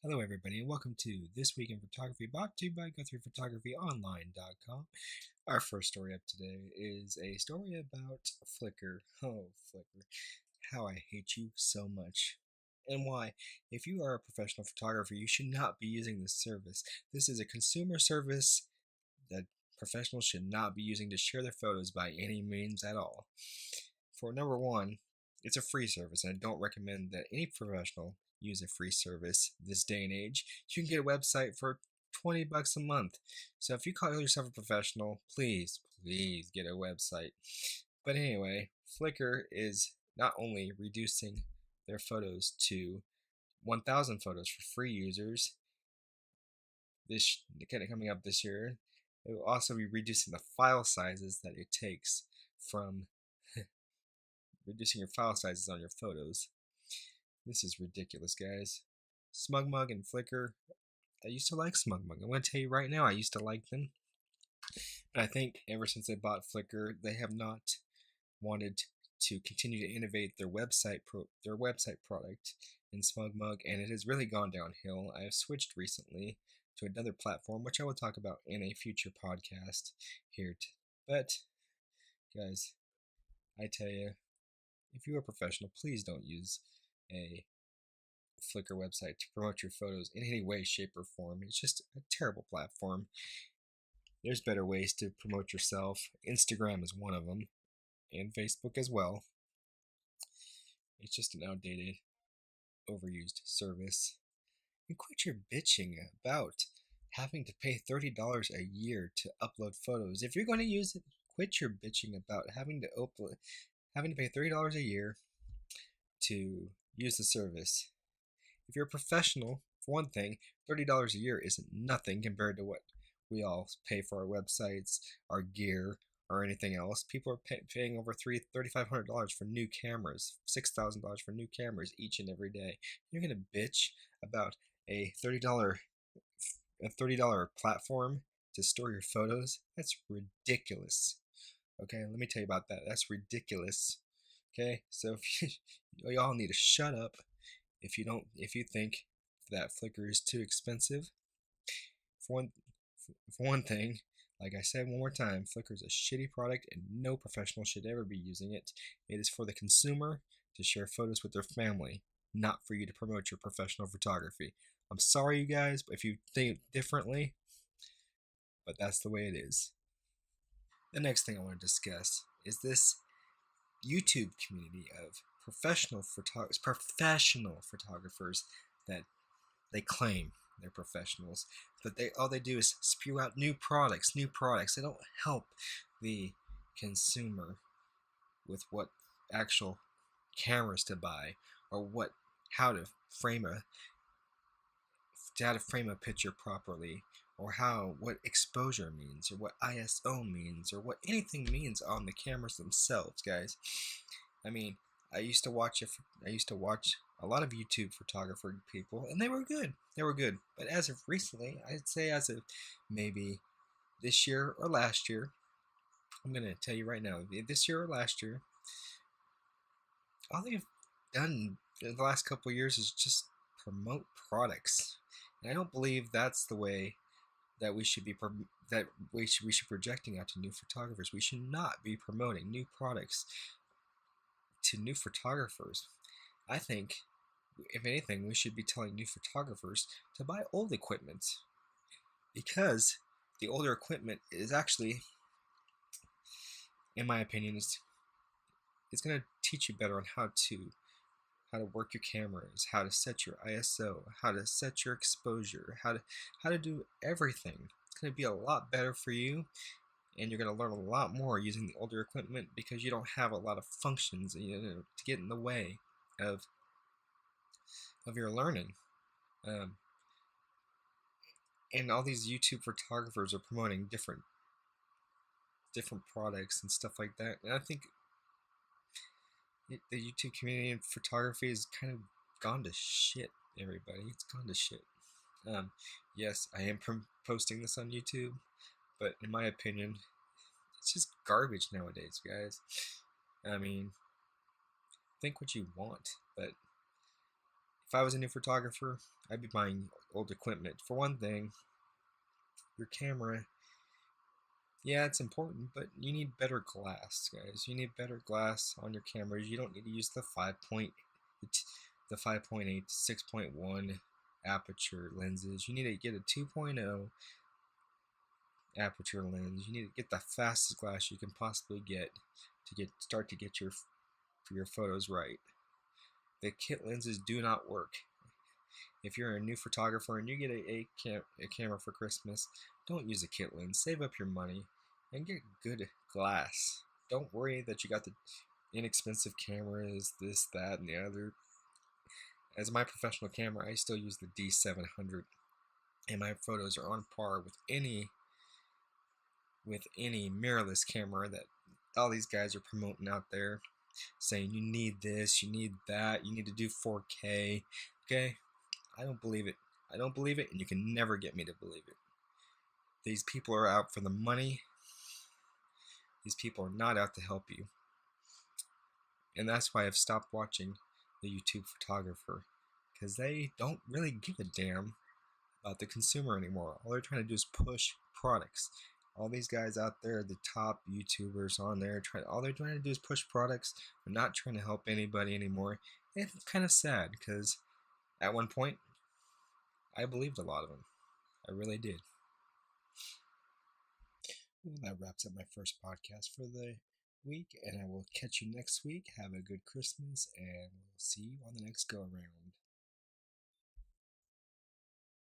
Hello, everybody, and welcome to This Week in Photography, brought to you by GotHroughPhotographyOnline.com. Our first story up today is a story about Flickr. Oh, Flickr, how I hate you so much. And why. If you are a professional photographer, you should not be using this service. This is a consumer service that professionals should not be using to share their photos by any means at all. For number one, it's a free service, and I don't recommend that any professional use a free service this day and age. You can get a website for $20 a month. So if you call yourself a professional, please get a website. But anyway, Flickr is not only reducing their photos to 1,000 photos for free users this coming up this year. It will also be reducing the file sizes that it takes from reducing your file sizes on your photos. This is ridiculous, guys. SmugMug and Flickr. I used to like SmugMug. I'm going to tell you right now, I used to like them. But I think ever since they bought Flickr, they have not wanted to continue to innovate their website product in SmugMug, and it has really gone downhill. I have switched recently to another platform, which I will talk about in a future podcast here. But guys, I tell you, if you're a professional, please don't use a Flickr website to promote your photos in any way, shape, or form. It's just a terrible platform. There's better ways to promote yourself. Instagram is one of them, and Facebook as well. It's just an outdated, overused service. And quit your bitching about having to pay $30 a year to upload photos. If you're going to use it, quit your bitching about having to pay $30 a year to use the service. If you're a professional, for one thing, $30 a year isn't nothing compared to what we all pay for our websites, our gear, or anything else. People are paying over $3,500 for new cameras, $6,000 for new cameras each and every day. You're gonna bitch about a $30 platform to store your photos? That's ridiculous. Okay, let me tell you about that. That's ridiculous. Okay, so you all need to shut up if you think that Flickr is too expensive. For one thing, like I said one more time, Flickr is a shitty product and no professional should ever be using it. It is for the consumer to share photos with their family, not for you to promote your professional photography. I'm sorry, you guys, if you think differently, but that's the way it is. The next thing I want to discuss is this YouTube community of professional photographers that they claim they're professionals, but all they do is spew out new products. They don't help the consumer with what actual cameras to buy or how to frame a picture properly, or what exposure means, or what ISO means, or what anything means on the cameras themselves, guys. I mean, I used to watch a lot of YouTube photographer people, and they were good. But as of recently, I'd say as of maybe this year or last year, I'm gonna tell you right now, this year or last year, all they've done in the last couple of years is just promote products, and I don't believe that's the way that we should be projecting out to new photographers. We should not be promoting new products to new photographers. I think, if anything, we should be telling new photographers to buy old equipment, because the older equipment is actually, in my opinion, it's going to teach you better on how to work your cameras, how to set your ISO, how to set your exposure, how to do everything. It's going to be a lot better for you, and you're going to learn a lot more using the older equipment because you don't have a lot of functions to get in the way of your learning. And all these YouTube photographers are promoting different products and stuff like that, and I think the YouTube community in photography has kind of gone to shit. Everybody, it's gone to shit. Yes, I am posting this on YouTube, but in my opinion, it's just garbage nowadays, guys. I mean, think what you want, but If I was a new photographer, I'd be buying old equipment. For one thing, your camera, yeah, it's important, but you need better glass, guys. You need better glass on your cameras. You don't need to use the 5.8 to 6.1 aperture lenses. You need to get a 2.0 aperture lens. You need to get the fastest glass you can possibly get to start to get your photos right. The kit lenses do not work. If you're a new photographer and you get a camera for Christmas, don't use a kit lens. Save up your money and get good glass. Don't worry that you got the inexpensive cameras, this, that, and the other. As my professional camera, I still use the D700, and my photos are on par with any mirrorless camera that all these guys are promoting out there, saying you need this, you need that, you need to do 4K. Okay, I don't believe it. I don't believe it, and you can never get me to believe it. These people are out for the money. These people are not out to help you. And that's why I've stopped watching the YouTube photographer, because they don't really give a damn about the consumer anymore. All they're trying to do is push products. All these guys out there, the top YouTubers on there, all they're trying to do is push products. They're not trying to help anybody anymore. And it's kind of sad, because at one point, I believed a lot of them. I really did. Well, that wraps up my first podcast for the week, and I will catch you next week. Have a good Christmas, and we'll see you on the next go around.